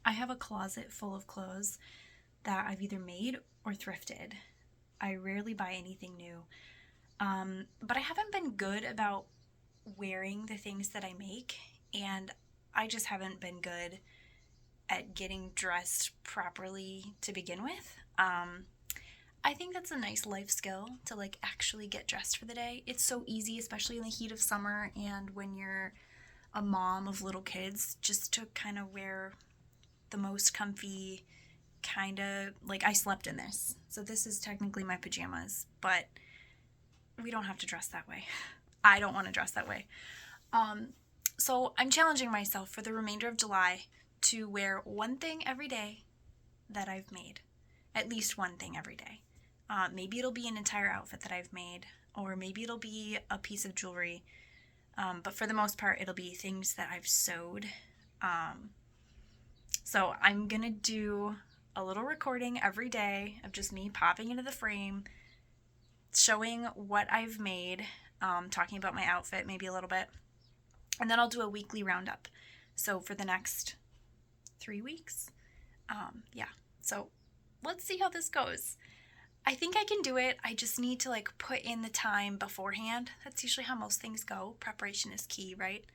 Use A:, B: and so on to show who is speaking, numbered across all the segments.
A: I have a closet full of clothes that I've either made or thrifted. I rarely buy anything new. But I haven't been good about wearing the things that I make, and I just haven't been good at getting dressed properly to begin with. I think that's a nice life skill to like actually get dressed for the day. It's so easy, especially in the heat of summer and when you're a mom of little kids, just to kind of wear the most comfy, kind of like I slept in this. So this is technically my pajamas, but we don't have to dress that way. I don't want to dress that way. Um, so I'm challenging myself for the remainder of July to wear one thing every day that I've made. At least one thing every day. Maybe it'll be an entire outfit that I've made, or maybe it'll be a piece of jewelry. But for the most part, it'll be things that I've sewed. Um, so I'm going to do a little recording every day of just me popping into the frame, showing what I've made, talking about my outfit maybe a little bit. And then I'll do a weekly roundup. So for the next 3 weeks. Yeah. So let's see how this goes. I think I can do it. I just need to like put in the time beforehand. That's usually how most things go. Preparation is key, right?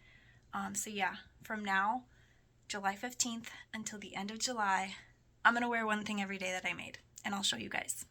A: So yeah, from now, July 15th until the end of July, I'm going to wear one thing every day that I made, and I'll show you guys.